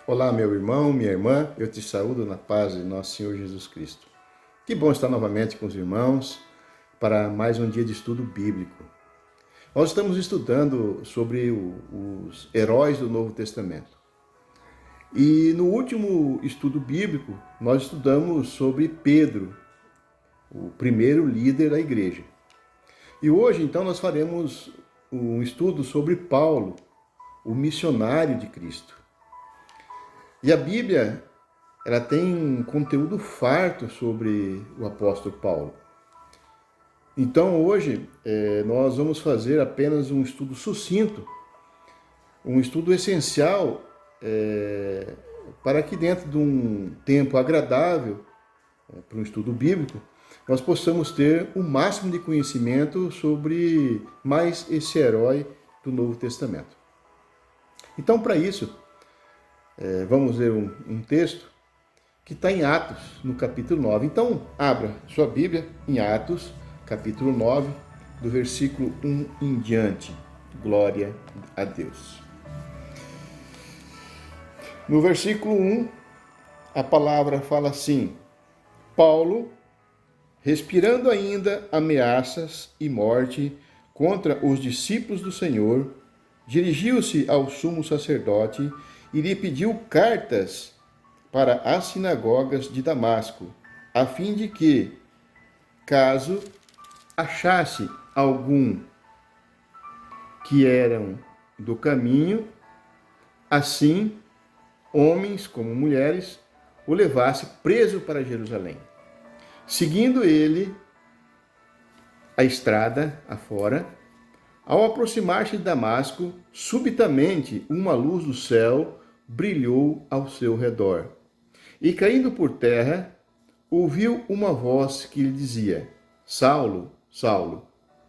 Olá, meu irmão, minha irmã, eu te saúdo na paz de nosso Senhor Jesus Cristo. Que bom estar novamente com os irmãos para mais um dia de estudo bíblico. Nós estamos estudando sobre os heróis do Novo Testamento. E no último estudo bíblico, nós estudamos sobre Pedro, o primeiro líder da igreja. E hoje, então, nós faremos um estudo sobre Paulo, o missionário de Cristo. E a Bíblia, ela tem um conteúdo farto sobre o apóstolo Paulo. Então, hoje, nós vamos fazer apenas um estudo sucinto, um estudo essencial, para que dentro de um tempo agradável, para um estudo bíblico, nós possamos ter o máximo de conhecimento sobre mais esse herói do Novo Testamento. Então, para isso, vamos ler um texto que está em Atos, no capítulo 9. Então, abra sua Bíblia em Atos, capítulo 9, do versículo 1 em diante. Glória a Deus. No versículo 1, a palavra fala assim: Paulo, respirando ainda ameaças e morte contra os discípulos do Senhor, dirigiu-se ao sumo sacerdote e lhe pediu cartas para as sinagogas de Damasco, a fim de que, caso achasse algum que eram do caminho, assim, homens como mulheres, o levasse preso para Jerusalém. Seguindo ele a estrada afora, ao aproximar-se de Damasco, subitamente uma luz do céu brilhou ao seu redor. E caindo por terra, ouviu uma voz que lhe dizia: Saulo, Saulo,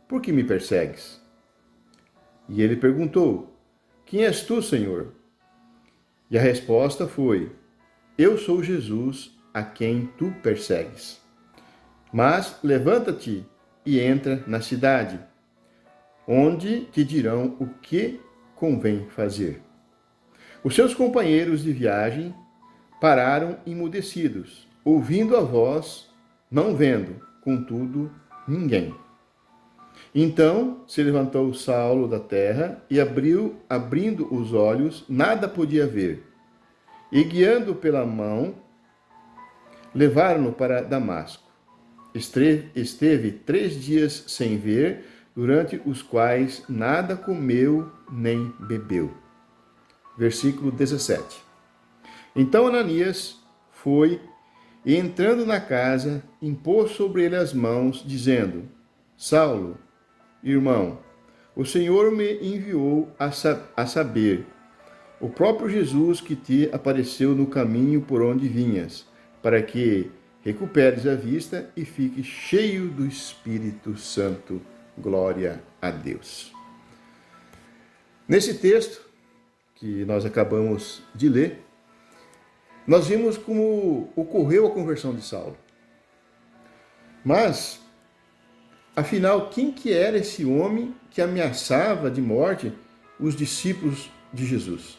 por que me persegues? E ele perguntou: Quem és tu, Senhor? E a resposta foi: Eu sou Jesus, a quem tu persegues. Mas levanta-te e entra na cidade, onde te dirão o que convém fazer. Os seus companheiros de viagem pararam emudecidos, ouvindo a voz, não vendo, contudo, ninguém. Então se levantou Saulo da terra e abrindo os olhos, nada podia ver. E guiando pela mão, levaram-no para Damasco. Esteve 3 dias sem ver, durante os quais nada comeu nem bebeu. Versículo 17. Então Ananias foi e, entrando na casa, impôs sobre ele as mãos, dizendo: Saulo, irmão, o Senhor me enviou a saber, o próprio Jesus que te apareceu no caminho por onde vinhas, para que recuperes a vista e fiques cheio do Espírito Santo. Glória a Deus. Nesse texto que nós acabamos de ler, nós vimos como ocorreu a conversão de Saulo. Mas, afinal, quem que era esse homem que ameaçava de morte os discípulos de Jesus?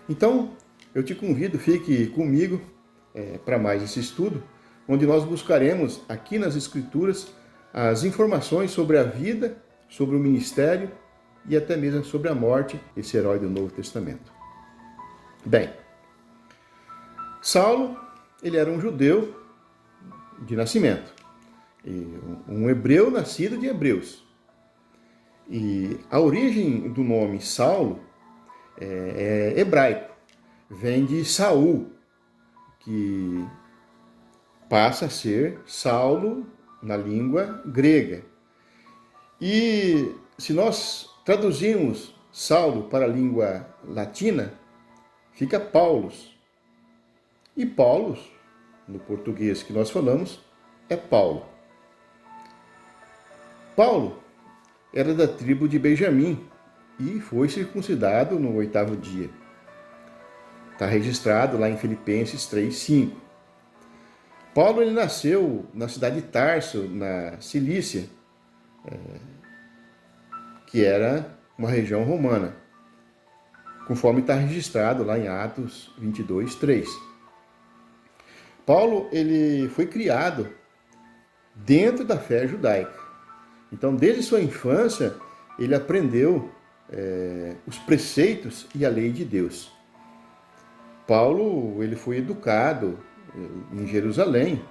Então, eu te convido, fique comigo para mais esse estudo, onde nós buscaremos aqui nas Escrituras as informações sobre a vida, sobre o ministério e até mesmo sobre a morte, esse herói do Novo Testamento. Bem, Saulo, ele era um judeu de nascimento, um hebreu nascido de hebreus. E a origem do nome Saulo é hebraico, vem de Saul, que passa a ser Saulo na língua grega. E se nós traduzirmos Saulo para a língua latina, fica Paulus. E Paulus, no português que nós falamos, é Paulo. Paulo era da tribo de Benjamim e foi circuncidado no 8º dia. Está registrado lá em Filipenses 3:5. Paulo ele nasceu na cidade de Tarso, na Cilícia, que era uma região romana. conforme está registrado lá em Atos 22, 3. Paulo, ele foi criado dentro da fé judaica. Então, desde sua infância, ele aprendeu os preceitos e a lei de Deus. Paulo, ele foi educado em Jerusalém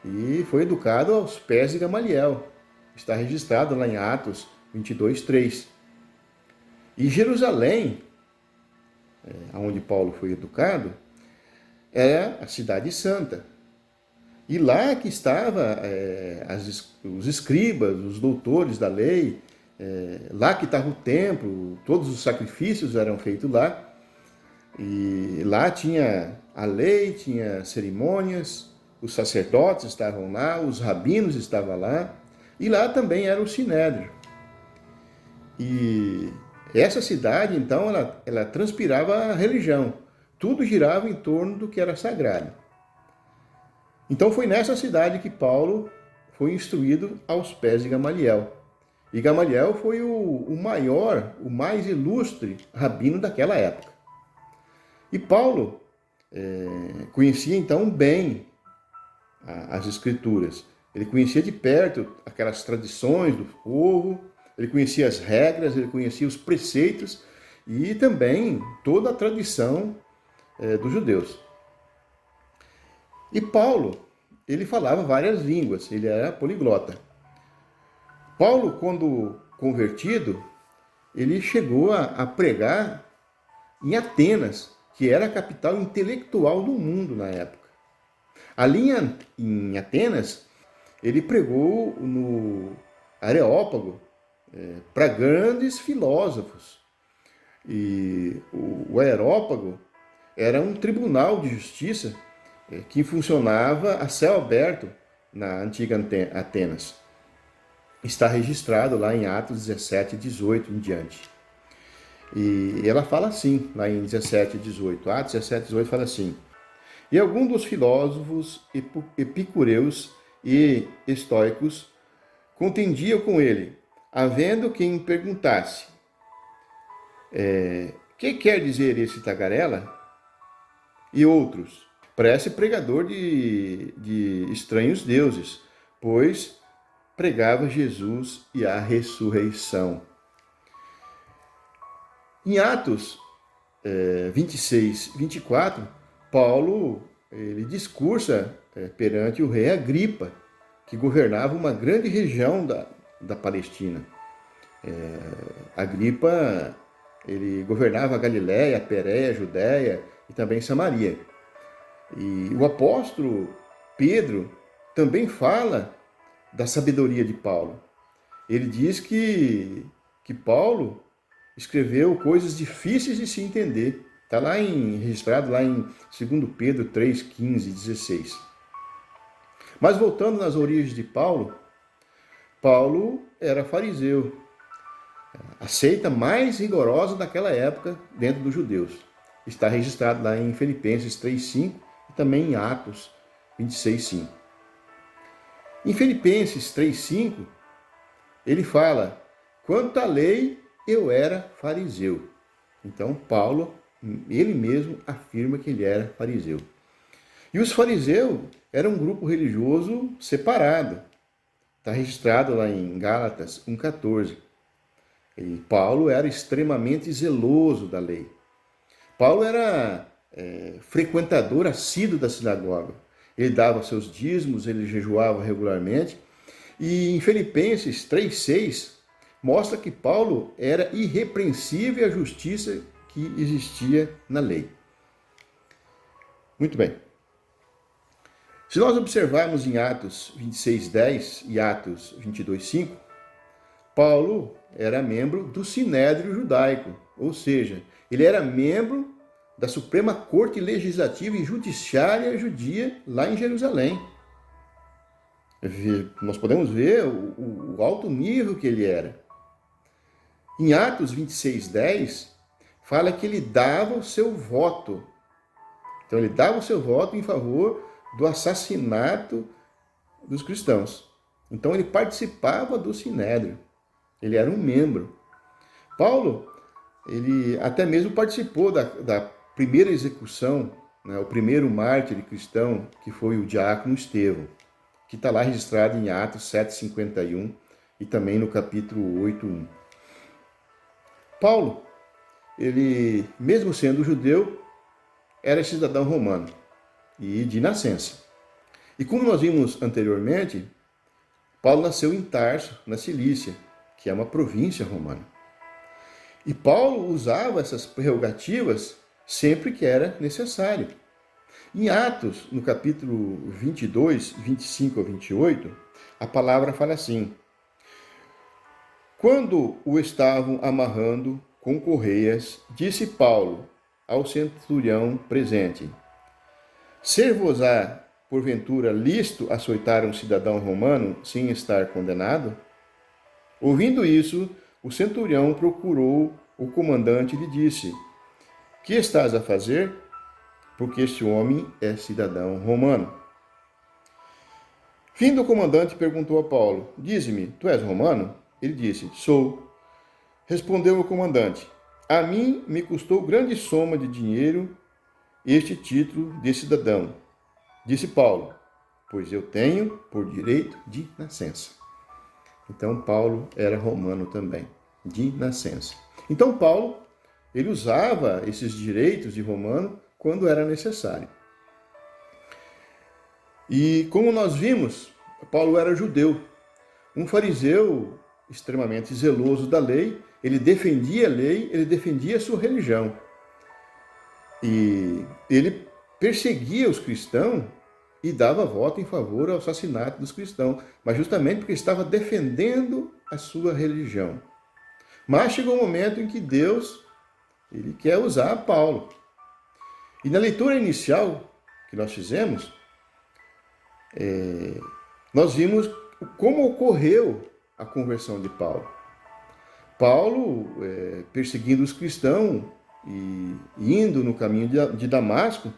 e foi educado aos pés de Gamaliel. Está registrado lá em Atos 22, 3. E Jerusalém, onde Paulo foi educado, é a cidade santa. E lá que estava os escribas, os doutores da lei, lá que estava o templo, todos os sacrifícios eram feitos lá. E lá tinha a lei, tinha cerimônias, os sacerdotes estavam lá, os rabinos estavam lá, e lá também era o sinédrio. E essa cidade, então, ela transpirava a religião. Tudo girava em torno do que era sagrado. Então foi nessa cidade que Paulo foi instruído aos pés de Gamaliel. E Gamaliel foi o maior, o mais ilustre rabino daquela época. E Paulo conhecia então bem as Escrituras. Ele conhecia de perto aquelas tradições do povo, ele conhecia as regras, ele conhecia os preceitos e também toda a tradição dos judeus. E Paulo, ele falava várias línguas, ele era poliglota. Paulo, quando convertido, ele chegou a pregar em Atenas, que era a capital intelectual do mundo na época. Ali em Atenas, ele pregou no Areópago para grandes filósofos. E o Areópago era um tribunal de justiça que funcionava a céu aberto na antiga Atenas. Está registrado lá em Atos 17, 18 em diante. E ela fala assim, lá em 17, 18. Atos 17, 18 fala assim: E alguns dos filósofos epicureus e estoicos contendiam com ele, havendo quem perguntasse: que quer dizer esse tagarela? E outros: parece pregador de estranhos deuses, pois pregava Jesus e a ressurreição. Em Atos 26, 24, Paulo ele discursa perante o rei Agripa, que governava uma grande região da Palestina. Agripa ele governava a Galiléia, a Pérea, a Judéia e também Samaria. E o apóstolo Pedro também fala da sabedoria de Paulo. Ele diz que Paulo escreveu coisas difíceis de se entender. Está registrado lá em 2 Pedro 3, 15 e 16. Mas voltando nas origens de Paulo, Paulo era fariseu, a seita mais rigorosa daquela época dentro dos judeus. Está registrado lá em Filipenses 3, 5 e também em Atos 26, 5. Em Filipenses 3, 5, ele fala: quanto à lei, eu era fariseu. Então, Paulo, ele mesmo afirma que ele era fariseu. E os fariseus eram um grupo religioso separado. Está registrado lá em Gálatas 1,14. E Paulo era extremamente zeloso da lei. Paulo era frequentador assíduo da sinagoga. Ele dava seus dízimos, ele jejuava regularmente. E em Filipenses 3,6, mostra que Paulo era irrepreensível à justiça que existia na lei. Muito bem. Se nós observarmos em Atos 26:10 e Atos 22:5, Paulo era membro do Sinédrio Judaico, ou seja, ele era membro da Suprema Corte Legislativa e Judiciária Judia lá em Jerusalém. Nós podemos ver o alto nível que ele era. Em Atos 26:10, fala que ele dava o seu voto. Então, ele dava o seu voto em favor do assassinato dos cristãos. Então, ele participava do Sinédrio. Ele era um membro. Paulo ele até mesmo participou da primeira execução, né, o primeiro mártir cristão, que foi o diácono Estevão, que está lá registrado em Atos 7,51 e também no capítulo 8:1. Paulo, ele, mesmo sendo judeu, era cidadão romano e de nascença. E como nós vimos anteriormente, Paulo nasceu em Tarso, na Cilícia, que é uma província romana. E Paulo usava essas prerrogativas sempre que era necessário. Em Atos, no capítulo 22, 25 a 28, a palavra fala assim: quando o estavam amarrando com correias, disse Paulo ao centurião presente: ser-vos-á, porventura, lícito açoitar um cidadão romano sem estar condenado? Ouvindo isso, o centurião procurou o comandante e lhe disse: que estás a fazer? Porque este homem é cidadão romano. Vindo o comandante, perguntou a Paulo: dize-me, tu és romano? Ele disse: sou. Respondeu o comandante: a mim me custou grande soma de dinheiro este título de cidadão. Disse Paulo: pois eu tenho por direito de nascença. Então Paulo era romano também, de nascença. Então Paulo, ele usava esses direitos de romano quando era necessário. E como nós vimos, Paulo era judeu, um fariseu extremamente zeloso da lei, ele defendia a lei, ele defendia a sua religião. E ele perseguia os cristãos e dava voto em favor ao assassinato dos cristãos, mas justamente porque estava defendendo a sua religião. Mas chegou um momento em que Deus, ele quer usar Paulo. E na leitura inicial que nós fizemos, nós vimos como ocorreu a conversão de Paulo. Paulo, perseguindo os cristãos e indo no caminho de Damasco,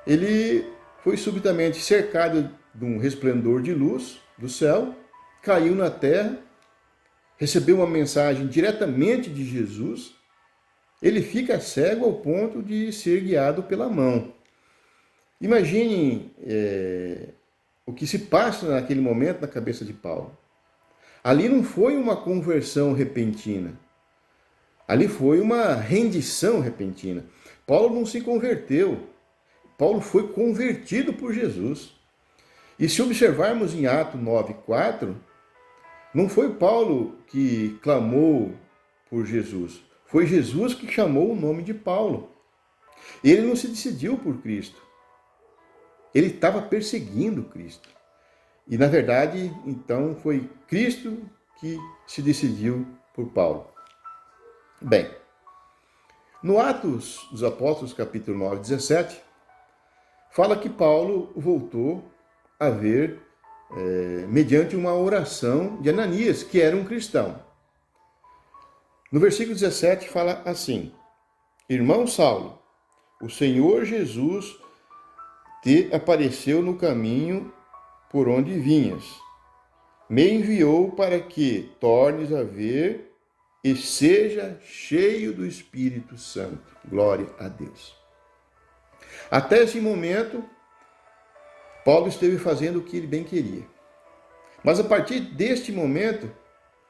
ele foi subitamente cercado de um resplendor de luz do céu, caiu na terra, recebeu uma mensagem diretamente de Jesus, ele fica cego ao ponto de ser guiado pela mão. Imagine o que se passa naquele momento na cabeça de Paulo. Ali não foi uma conversão repentina. Ali foi uma rendição repentina. Paulo não se converteu. Paulo foi convertido por Jesus. E se observarmos em Atos 9:4, não foi Paulo que clamou por Jesus. Foi Jesus que chamou o nome de Paulo. Ele não se decidiu por Cristo. Ele estava perseguindo Cristo. E, na verdade, então, foi Cristo que se decidiu por Paulo. Bem, no Atos dos Apóstolos, capítulo 9, 17, fala que Paulo voltou a ver mediante uma oração de Ananias, que era um cristão. No versículo 17 fala assim: irmão Saulo, o Senhor Jesus te apareceu no caminho por onde vinhas. Me enviou para que tornes a ver e seja cheio do Espírito Santo. Glória a Deus. Até esse momento, Paulo esteve fazendo o que ele bem queria. Mas a partir deste momento,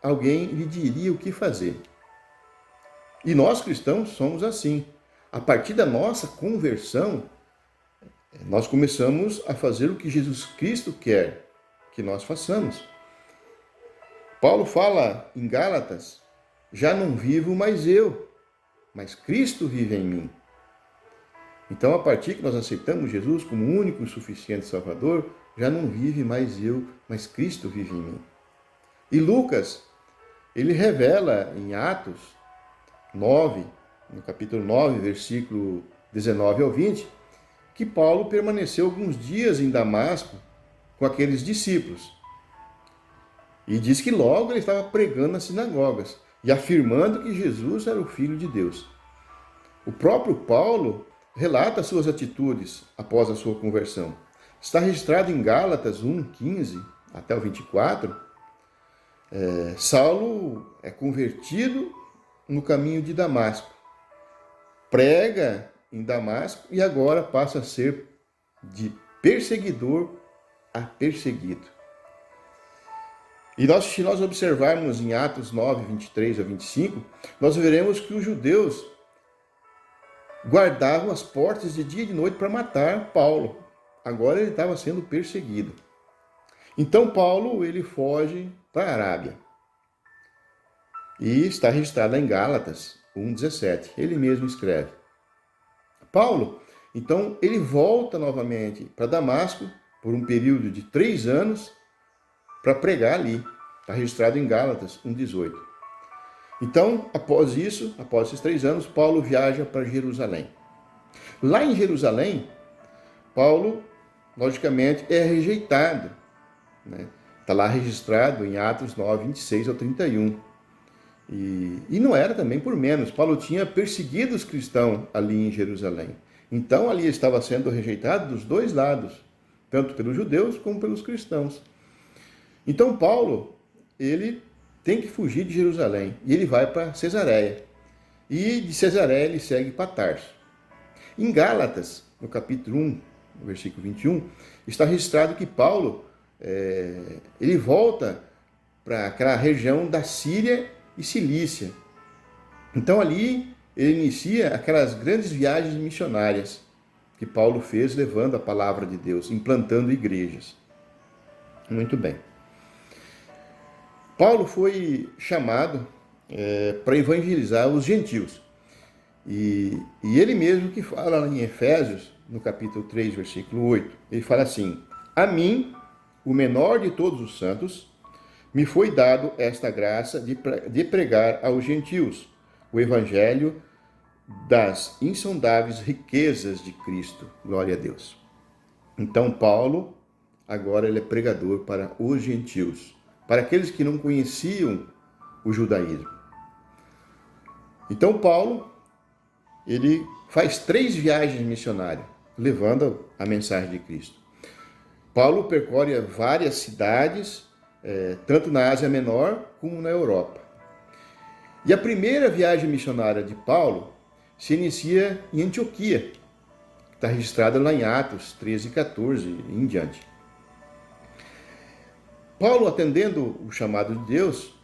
alguém lhe diria o que fazer. E nós cristãos somos assim. A partir da nossa conversão, nós começamos a fazer o que Jesus Cristo quer que nós façamos. Paulo fala em Gálatas: já não vivo mais eu, mas Cristo vive em mim. Então, a partir que nós aceitamos Jesus como único e suficiente Salvador, já não vive mais eu, mas Cristo vive em mim. E Lucas, ele revela em Atos 9, no capítulo 9, versículo 19 ao 20, que Paulo permaneceu alguns dias em Damasco com aqueles discípulos. E diz que logo ele estava pregando nas sinagogas e afirmando que Jesus era o Filho de Deus. O próprio Paulo relata suas atitudes após a sua conversão. Está registrado em Gálatas 1:15 até o 24. Saulo é convertido no caminho de Damasco. Prega em Damasco e agora passa a ser de perseguidor a perseguido. E se nós observarmos em Atos 9, 23 a 25, nós veremos que os judeus guardavam as portas de dia e de noite para matar Paulo. Agora ele estava sendo perseguido. Então Paulo ele foge para a Arábia. E está registrado em Gálatas 1,17. Ele mesmo escreve. Paulo, então, ele volta novamente para Damasco por um período de 3 anos para pregar ali. Está registrado em Gálatas 1,18. Então, após isso, após esses 3 anos, Paulo viaja para Jerusalém. Lá em Jerusalém, Paulo, logicamente, é rejeitado. Está lá registrado em Atos 9, 26 ao 31. E não era também por menos. Paulo tinha perseguido os cristãos ali em Jerusalém. Então, ali estava sendo rejeitado dos dois lados, tanto pelos judeus como pelos cristãos. Então, Paulo, ele tem que fugir de Jerusalém e ele vai para Cesareia. E de Cesareia ele segue para Tarso. Em Gálatas, no capítulo 1, no versículo 21, está registrado que Paulo ele volta para aquela região da Síria e Cilícia. Então ali ele inicia aquelas grandes viagens missionárias que Paulo fez levando a palavra de Deus, implantando igrejas. Muito bem. Paulo foi chamado para evangelizar os gentios. E ele mesmo que fala em Efésios, no capítulo 3, versículo 8, ele fala assim: a mim, o menor de todos os santos, me foi dado esta graça de pregar aos gentios o evangelho das insondáveis riquezas de Cristo. Glória a Deus. Então, Paulo, agora ele é pregador para os gentios, para aqueles que não conheciam o judaísmo. Então, Paulo, ele faz 3 viagens missionárias, levando a mensagem de Cristo. Paulo percorre várias cidades, tanto na Ásia Menor como na Europa. E a primeira viagem missionária de Paulo se inicia em Antioquia, que está registrada lá em Atos 13, 14 e em diante. Paulo, atendendo o chamado de Deus,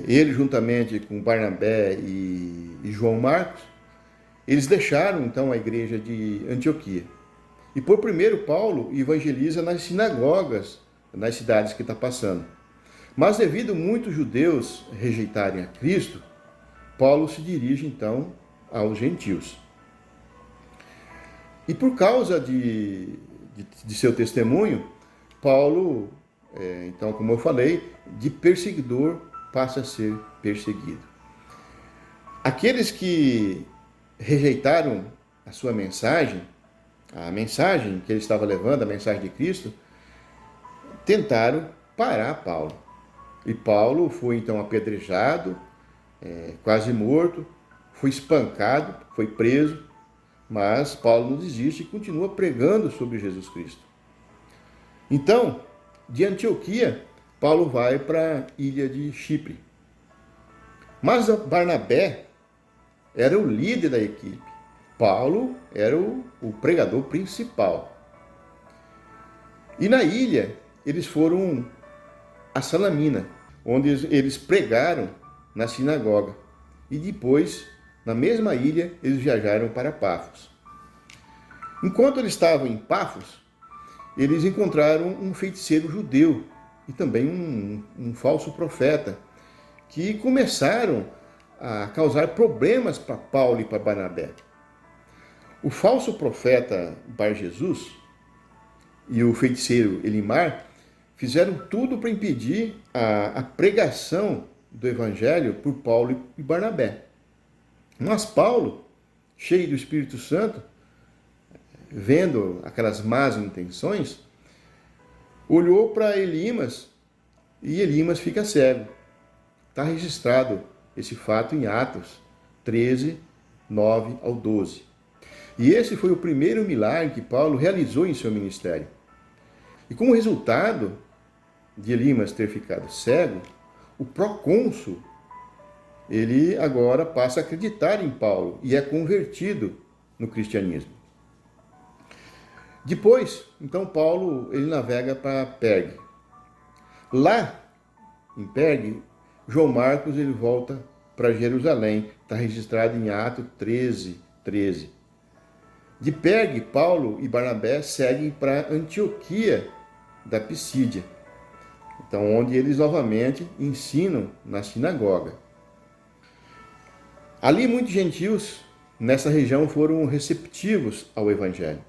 ele juntamente com Barnabé e João Marcos, eles deixaram então a igreja de Antioquia. E por primeiro Paulo evangeliza nas sinagogas, nas cidades que está passando. Mas devido a muitos judeus rejeitarem a Cristo, Paulo se dirige então aos gentios. E por causa de seu testemunho, Paulo, então, como eu falei, de perseguidor passa a ser perseguido. Aqueles que rejeitaram a sua mensagem, a mensagem que ele estava levando, a mensagem de Cristo, tentaram parar Paulo. E Paulo foi então apedrejado, quase morto, foi espancado, foi preso, mas Paulo não desiste e continua pregando sobre Jesus Cristo. Então, de Antioquia, Paulo vai para a ilha de Chipre. Mas Barnabé era o líder da equipe. Paulo era o pregador principal. E na ilha, eles foram a Salamina, onde eles pregaram na sinagoga. E depois, na mesma ilha, eles viajaram para Pafos. Enquanto eles estavam em Pafos, eles encontraram um feiticeiro judeu e também um falso profeta, que começaram a causar problemas para Paulo e para Barnabé. O falso profeta Bar-Jesus e o feiticeiro Elimar fizeram tudo para impedir a pregação do evangelho por Paulo e Barnabé. Mas Paulo, cheio do Espírito Santo, vendo aquelas más intenções, olhou para Elimas e Elimas fica cego. Está registrado esse fato em Atos 13, 9 ao 12. E esse foi o primeiro milagre que Paulo realizou em seu ministério. E como resultado de Elimas ter ficado cego, o procônsul ele agora passa a acreditar em Paulo e é convertido no cristianismo. Depois, então, Paulo ele navega para Pergue. Lá, em Pergue, João Marcos ele volta para Jerusalém. Está registrado em Atos 13. De Pergue, Paulo e Barnabé seguem para Antioquia da Pisídia. Então, onde eles novamente ensinam na sinagoga. Ali, muitos gentios nessa região foram receptivos ao evangelho.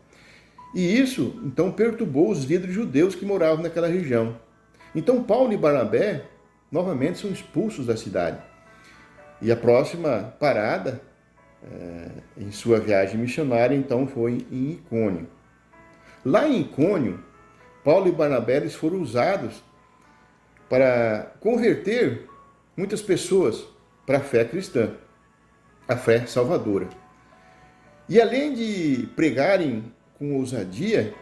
E isso, então, perturbou os líderes judeus que moravam naquela região. Então, Paulo e Barnabé, novamente, são expulsos da cidade. E a próxima parada, em sua viagem missionária, então, foi em Icônio. Lá em Icônio, Paulo e Barnabé eles foram usados para converter muitas pessoas para a fé cristã, a fé salvadora. E além de pregarem com ousadia,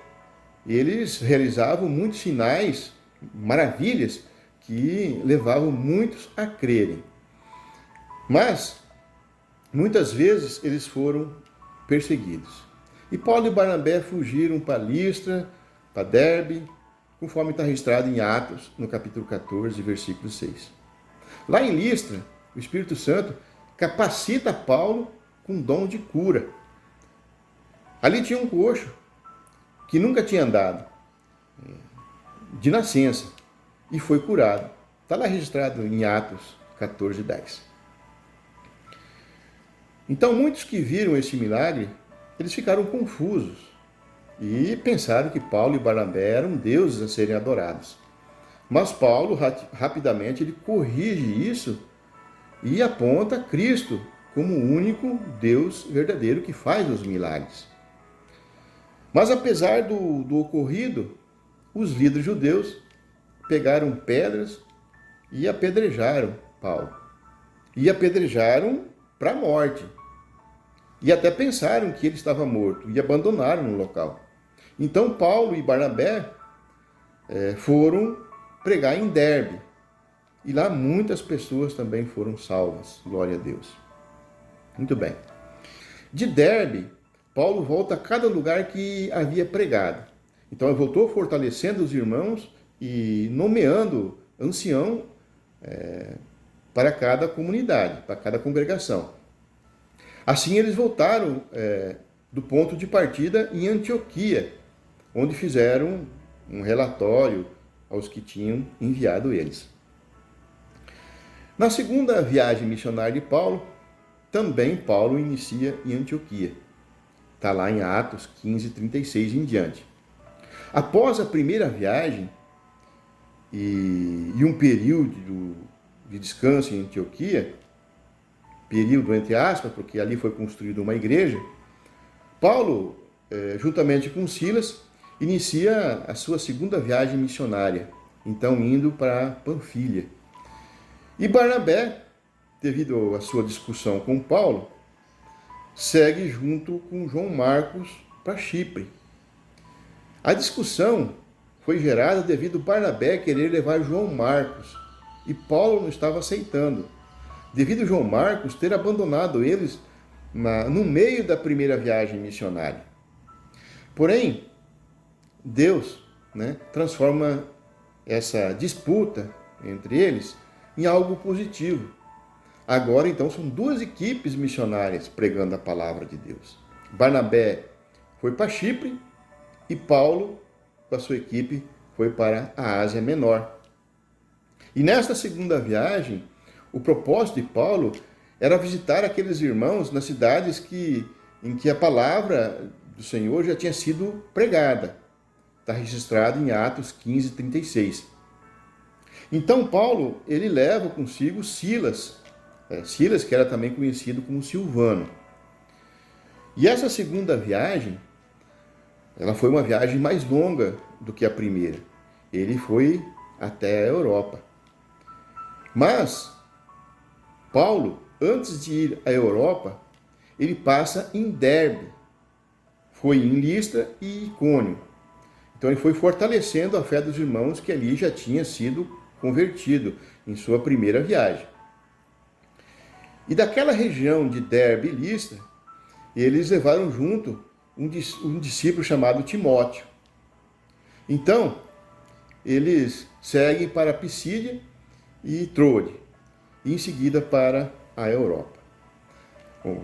eles realizavam muitos sinais, maravilhas, que levavam muitos a crerem. Mas, muitas vezes, eles foram perseguidos. E Paulo e Barnabé fugiram para Listra, para Derbe, conforme está registrado em Atos, no capítulo 14, versículo 6. Lá em Listra, o Espírito Santo capacita Paulo com dom de cura. Ali tinha um coxo que nunca tinha andado, de nascença, e foi curado. Está lá registrado em Atos 14, 10. Então, muitos que viram esse milagre, eles ficaram confusos e pensaram que Paulo e Barnabé eram deuses a serem adorados. Mas Paulo, rapidamente, ele corrige isso e aponta Cristo como o único Deus verdadeiro que faz os milagres. Mas apesar do ocorrido, os líderes judeus pegaram pedras e apedrejaram Paulo. E apedrejaram para a morte. E até pensaram que ele estava morto e abandonaram o local. Então Paulo e Barnabé foram pregar em Derbe. E lá muitas pessoas também foram salvas. Glória a Deus. Muito bem. De Derbe, Paulo volta a cada lugar que havia pregado. Então ele voltou fortalecendo os irmãos e nomeando ancião para cada comunidade, para cada congregação. Assim eles voltaram do ponto de partida em Antioquia, onde fizeram um relatório aos que tinham enviado eles. Na segunda viagem missionária de Paulo, também Paulo inicia em Antioquia. Está lá em Atos 15, 36 em diante. Após a primeira viagem e um período de descanso em Antioquia, período entre aspas, porque ali foi construída uma igreja, Paulo, juntamente com Silas, inicia a sua segunda viagem missionária, então indo para Panfilha. E Barnabé, devido à sua discussão com Paulo, segue junto com João Marcos para Chipre. A discussão foi gerada devido a Barnabé querer levar João Marcos e Paulo não estava aceitando, devido a João Marcos ter abandonado eles no meio da primeira viagem missionária. Porém, Deus transforma essa disputa entre eles em algo positivo. Agora, então, são duas equipes missionárias pregando a palavra de Deus. Barnabé foi para Chipre e Paulo, com a sua equipe, foi para a Ásia Menor. E nesta segunda viagem, o propósito de Paulo era visitar aqueles irmãos nas cidades em que a palavra do Senhor já tinha sido pregada. Está registrado em Atos 15, 36. Então Paulo, ele leva consigo Silas, Silas que era também conhecido como Silvano. E essa segunda viagem, ela foi uma viagem mais longa do que a primeira. Ele foi até a Europa. Mas Paulo, antes de ir à Europa, ele passa em Derbe. Foi em Listra e Icônio. Então ele foi fortalecendo a fé dos irmãos que ali já tinha sido convertido em sua primeira viagem. E daquela região de Derbe e Listra, eles levaram junto um discípulo chamado Timóteo. Então, eles seguem para Pisídia e Troade, e em seguida para a Europa.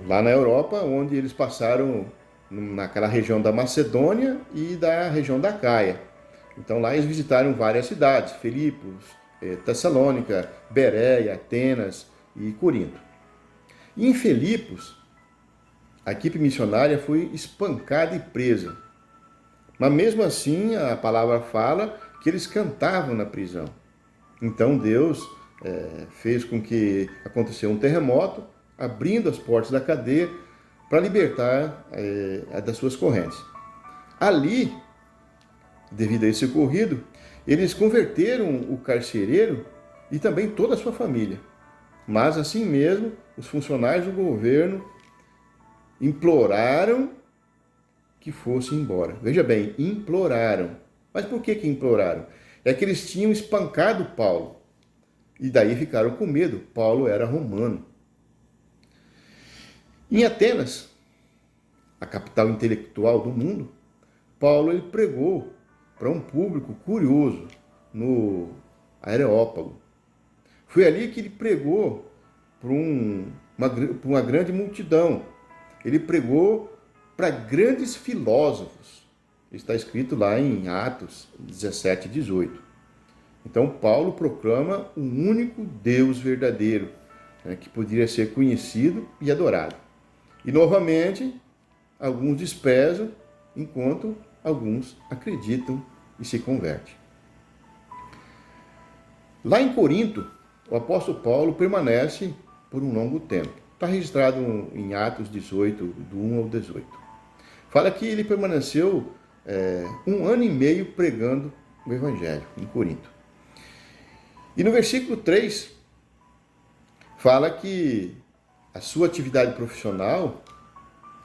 Lá na Europa, onde eles passaram naquela região da Macedônia e da região da Caia. Então lá eles visitaram várias cidades, Filipos, Tessalônica, Bereia, Atenas e Corinto. E em Filipos, a equipe missionária foi espancada e presa. Mas mesmo assim, a palavra fala que eles cantavam na prisão. Então Deus fez com que acontecesse um terremoto, abrindo as portas da cadeia para libertar das suas correntes. Ali, devido a esse ocorrido, eles converteram o carcereiro e também toda a sua família. Mas assim mesmo, os funcionários do governo imploraram que fosse embora. Veja bem, imploraram. Mas por que imploraram? É que eles tinham espancado Paulo. E daí ficaram com medo. Paulo era romano. Em Atenas, a capital intelectual do mundo, Paulo ele pregou para um público curioso no Areópago. Foi ali que ele pregou para uma grande multidão. Ele pregou para grandes filósofos. Está escrito lá em Atos 17, 18. Então Paulo proclama um único Deus verdadeiro, que poderia ser conhecido e adorado. E novamente, alguns desprezam, enquanto alguns acreditam e se convertem. Lá em Corinto, o apóstolo Paulo permanece por um longo tempo. Está registrado em Atos 18, do 1 ao 18. Fala que ele permaneceu 1 ano e meio pregando o Evangelho em Corinto. E no versículo 3, fala que a sua atividade profissional,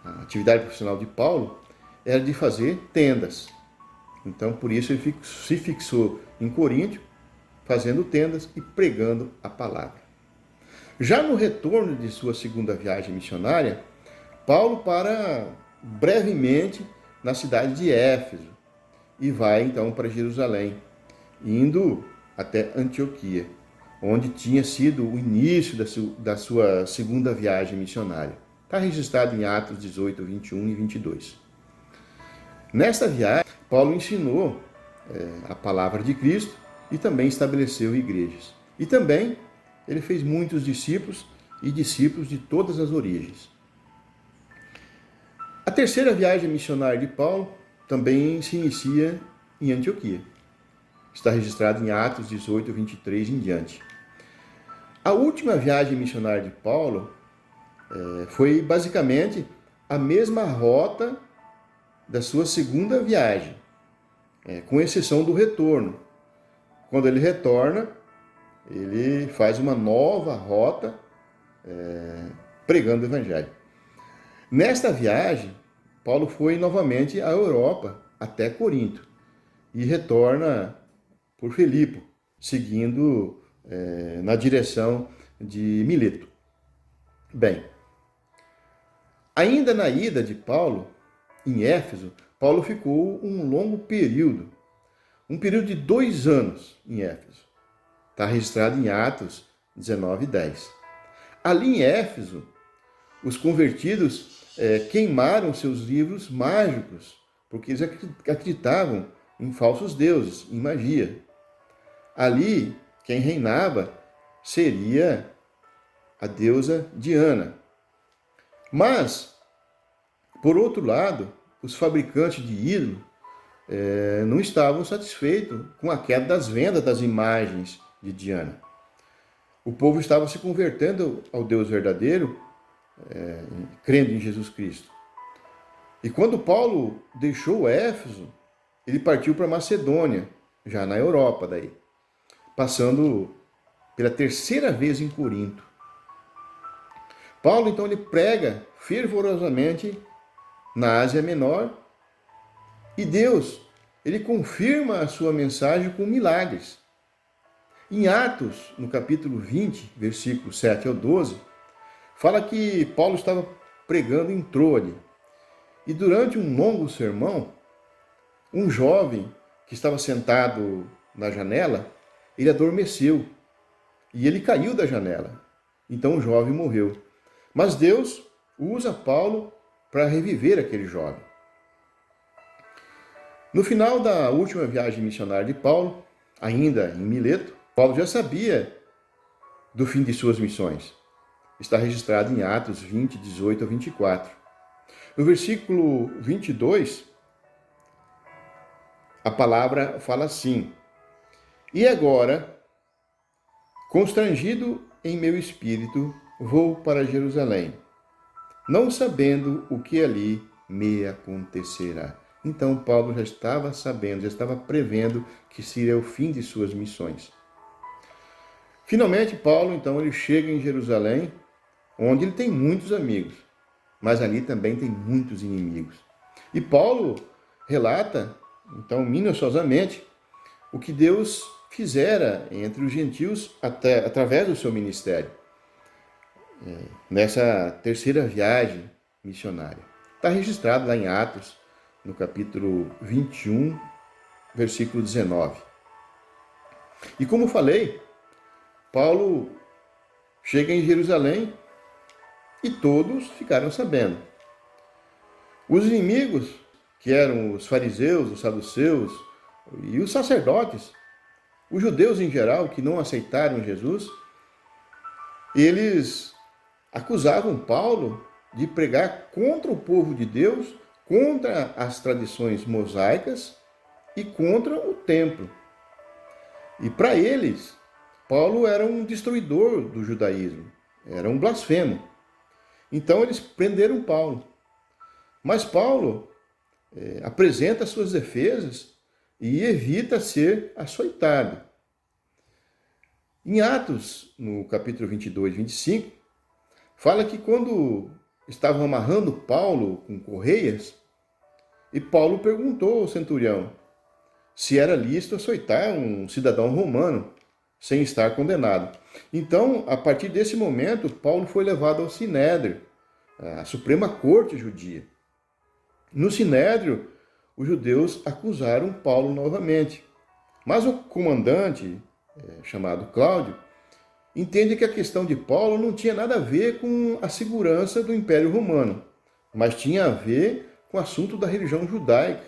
a atividade profissional de Paulo, era de fazer tendas. Então, por isso, ele se fixou em Corinto, fazendo tendas e pregando a palavra. Já no retorno de sua segunda viagem missionária, Paulo para brevemente na cidade de Éfeso e vai então para Jerusalém, indo até Antioquia, onde tinha sido o início da sua segunda viagem missionária. Está registrado em Atos 18, 21 e 22. Nesta viagem, Paulo ensinou a palavra de Cristo e também estabeleceu igrejas. E também ele fez muitos discípulos e discípulos de todas as origens. A terceira viagem missionária de Paulo também se inicia em Antioquia. Está registrado em Atos 18, 23 em diante. A última viagem missionária de Paulo foi basicamente a mesma rota da sua segunda viagem, com exceção do retorno. Quando ele retorna, ele faz uma nova rota pregando o Evangelho. Nesta viagem, Paulo foi novamente à Europa, até Corinto, e retorna por Filipe, seguindo na direção de Mileto. Bem, ainda na ida de Paulo, em Éfeso, Paulo ficou um longo período, um período de 2 anos em Éfeso. Está registrado em Atos 19, 10. Ali em Éfeso, os convertidos queimaram seus livros mágicos, porque eles acreditavam em falsos deuses, em magia. Ali, quem reinava seria a deusa Diana. Mas, por outro lado, os fabricantes de ídolo não estavam satisfeitos com a queda das vendas das imagens de Diana. O povo estava se convertendo ao Deus verdadeiro, crendo em Jesus Cristo. E quando Paulo deixou Éfeso, ele partiu para Macedônia, já na Europa daí, passando pela terceira vez em Corinto. Paulo, então, ele prega fervorosamente na Ásia Menor e Deus, ele confirma a sua mensagem com milagres. Em Atos, no capítulo 20, versículos 7 ao 12, fala que Paulo estava pregando em Troade. E durante um longo sermão, um jovem que estava sentado na janela, ele adormeceu e ele caiu da janela. Então o jovem morreu. Mas Deus usa Paulo para reviver aquele jovem. No final da última viagem missionária de Paulo, ainda em Mileto, Paulo já sabia do fim de suas missões. Está registrado em Atos 20, 18 a 24. No versículo 22, a palavra fala assim: E agora, constrangido em meu espírito, vou para Jerusalém, não sabendo o que ali me acontecerá. Então Paulo já estava sabendo, já estava prevendo que seria o fim de suas missões. Finalmente, Paulo, então, ele chega em Jerusalém, onde ele tem muitos amigos, mas ali também tem muitos inimigos. E Paulo relata, então, minuciosamente, o que Deus fizera entre os gentios através do seu ministério, nessa terceira viagem missionária. Está registrado lá em Atos, no capítulo 21, versículo 19. E como falei, Paulo chega em Jerusalém e todos ficaram sabendo. Os inimigos, que eram os fariseus, os saduceus e os sacerdotes, os judeus em geral, que não aceitaram Jesus, eles acusavam Paulo de pregar contra o povo de Deus, contra as tradições mosaicas e contra o templo. E para eles, Paulo era um destruidor do judaísmo, era um blasfemo. Então eles prenderam Paulo. Mas Paulo apresenta suas defesas e evita ser açoitado. Em Atos, no capítulo 22, 25, fala que quando estavam amarrando Paulo com correias, e Paulo perguntou ao centurião se era lícito açoitar um cidadão romano sem estar condenado. Então, a partir desse momento, Paulo foi levado ao Sinédrio, a Suprema Corte Judia. No Sinédrio, os judeus acusaram Paulo novamente. Mas o comandante, chamado Cláudio, entende que a questão de Paulo não tinha nada a ver com a segurança do Império Romano, mas tinha a ver com o assunto da religião judaica.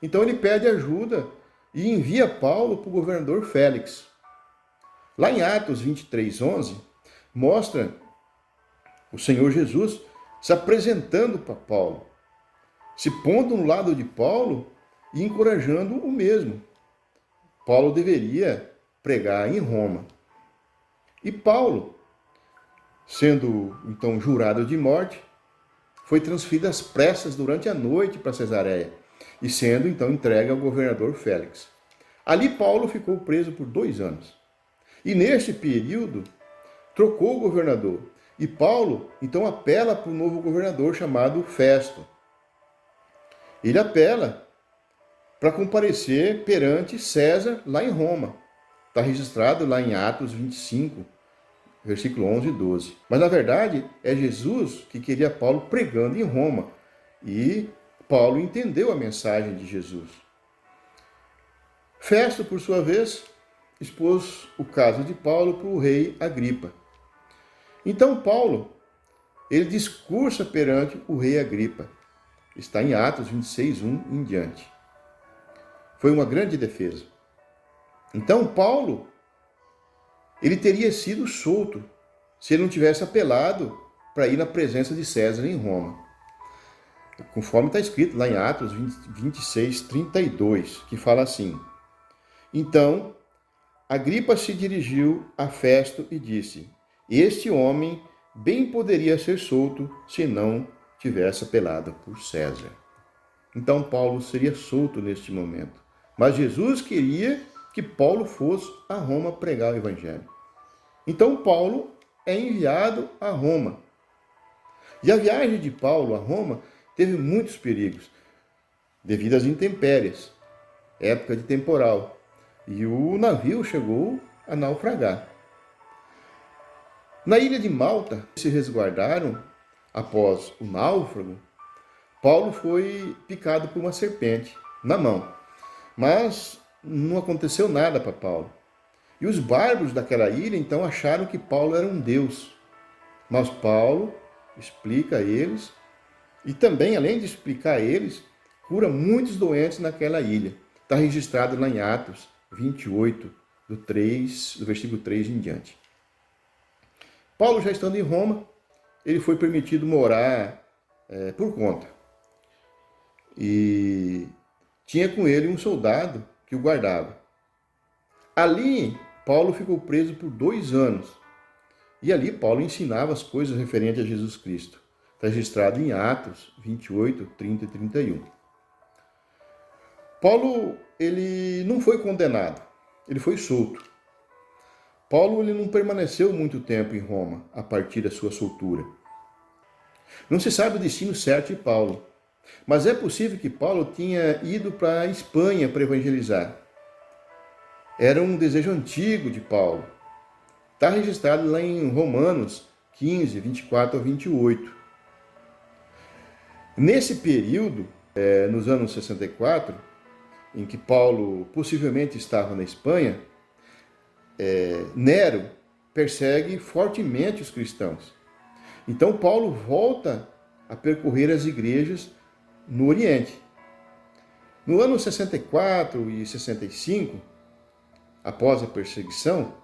Então ele pede ajuda e envia Paulo para o governador Félix. Lá em Atos 23, 11, mostra o Senhor Jesus se apresentando para Paulo, se pondo no lado de Paulo e encorajando o mesmo. Paulo deveria pregar em Roma. E Paulo, sendo então jurado de morte, foi transferido às pressas durante a noite para Cesareia e sendo então entregue ao governador Félix. Ali Paulo ficou preso por 2 anos. E neste período, trocou o governador. E Paulo então apela para o novo governador chamado Festo. Ele apela para comparecer perante César lá em Roma. Está registrado lá em Atos 25, versículo 11 e 12. Mas na verdade é Jesus que queria Paulo pregando em Roma. E Paulo entendeu a mensagem de Jesus. Festo, por sua vez, expôs o caso de Paulo para o rei Agripa. Então Paulo, ele discursa perante o rei Agripa. Está em Atos 26, 1 em diante. Foi uma grande defesa. Então Paulo, ele teria sido solto se ele não tivesse apelado para ir na presença de César em Roma. Conforme está escrito lá em Atos 26, 32, que fala assim: Então, Agripa se dirigiu a Festo e disse: Este homem bem poderia ser solto se não tivesse apelado por César. Então Paulo seria solto neste momento. Mas Jesus queria que Paulo fosse a Roma pregar o evangelho. Então Paulo é enviado a Roma. E a viagem de Paulo a Roma teve muitos perigos, devido às intempéries, época de temporal. E o navio chegou a naufragar. Na ilha de Malta, se resguardaram após o náufrago. Paulo foi picado por uma serpente na mão, mas não aconteceu nada para Paulo. E os bárbaros daquela ilha então acharam que Paulo era um deus. Mas Paulo explica a eles, e também, além de explicar a eles, cura muitos doentes naquela ilha. Está registrado lá em Atos 28, do versículo 3 em diante. Paulo, já estando em Roma, ele foi permitido morar por conta. E tinha com ele um soldado que o guardava. Ali, Paulo ficou preso por 2 anos. E ali Paulo ensinava as coisas referentes a Jesus Cristo. Está registrado em Atos 28, 30 e 31. Paulo, ele não foi condenado, ele foi solto. Paulo, ele não permaneceu muito tempo em Roma a partir da sua soltura. Não se sabe o destino certo de Paulo, mas é possível que Paulo tinha ido para a Espanha para evangelizar. Era um desejo antigo de Paulo. Está registrado lá em Romanos 15, 24 a 28. Nesse período, nos anos 64, em que Paulo possivelmente estava na Espanha, Nero persegue fortemente os cristãos. Então Paulo volta a percorrer as igrejas no Oriente. No ano 64 e 65, após a perseguição,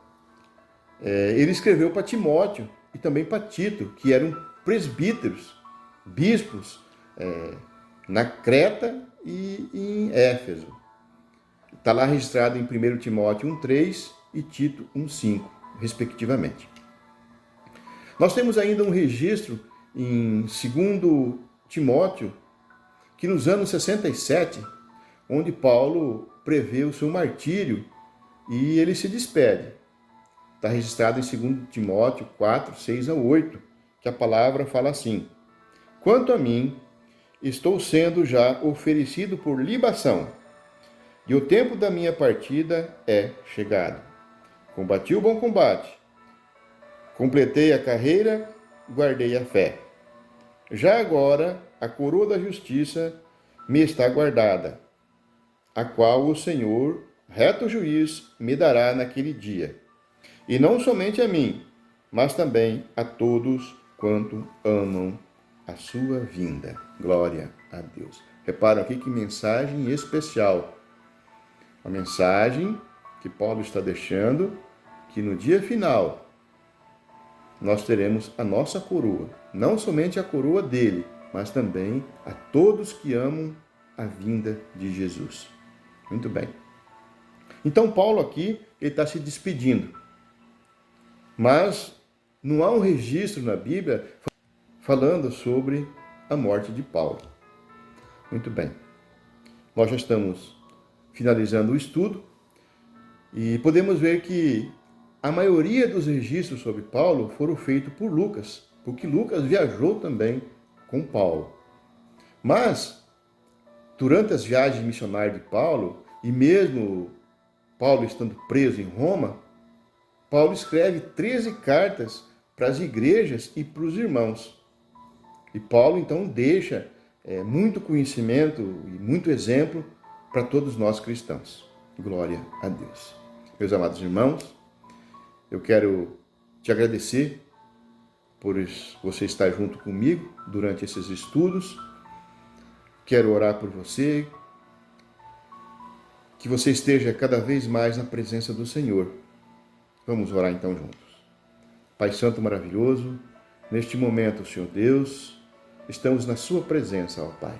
ele escreveu para Timóteo e também para Tito, que eram presbíteros, bispos, na Creta e em Éfeso. Está lá registrado em 1 Timóteo 1,3 e Tito 1,5, respectivamente. Nós temos ainda um registro em 2 Timóteo, que nos anos 67, onde Paulo prevê o seu martírio e ele se despede. Está registrado em 2 Timóteo 4, 6 a 8, que a palavra fala assim: quanto a mim, estou sendo já oferecido por libação, e o tempo da minha partida é chegado. Combati o bom combate, completei a carreira, guardei a fé. Já agora, a coroa da justiça me está guardada, a qual o Senhor, reto juiz, me dará naquele dia. E não somente a mim, mas também a todos quanto amam a sua vinda. Glória a Deus. Reparam aqui que mensagem especial. A mensagem que Paulo está deixando, que no dia final nós teremos a nossa coroa. Não somente a coroa dele, mas também a todos que amam a vinda de Jesus. Muito bem. Então Paulo aqui, ele está se despedindo. Mas não há um registro na Bíblia falando sobre a morte de Paulo. Muito bem. Nós já estamos finalizando o estudo e podemos ver que a maioria dos registros sobre Paulo foram feitos por Lucas, porque Lucas viajou também com Paulo. Mas, durante as viagens missionárias de Paulo, e mesmo Paulo estando preso em Roma, Paulo escreve 13 cartas para as igrejas e para os irmãos. E Paulo, então, deixa muito conhecimento e muito exemplo para todos nós cristãos. Glória a Deus. Meus amados irmãos, eu quero te agradecer por você estar junto comigo durante esses estudos. Quero orar por você, que você esteja cada vez mais na presença do Senhor. Vamos orar então juntos. Pai Santo maravilhoso, neste momento, Senhor Deus, estamos na sua presença, ó Pai.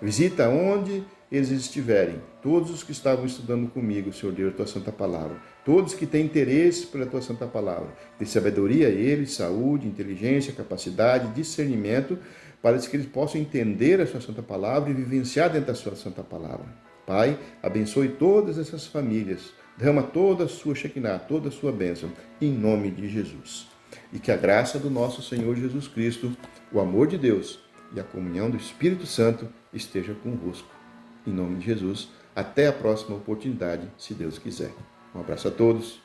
Visita onde eles estiverem, todos os que estavam estudando comigo, Senhor Deus, a tua santa palavra, todos que têm interesse pela tua santa palavra, dê sabedoria a eles, saúde, inteligência, capacidade, discernimento, para que eles possam entender a sua santa palavra e vivenciar dentro da sua santa palavra. Pai, abençoe todas essas famílias, derrama toda a sua Shekinah, toda a sua bênção, em nome de Jesus. E que a graça do nosso Senhor Jesus Cristo, o amor de Deus e a comunhão do Espírito Santo esteja convosco. Em nome de Jesus, até a próxima oportunidade, se Deus quiser. Um abraço a todos.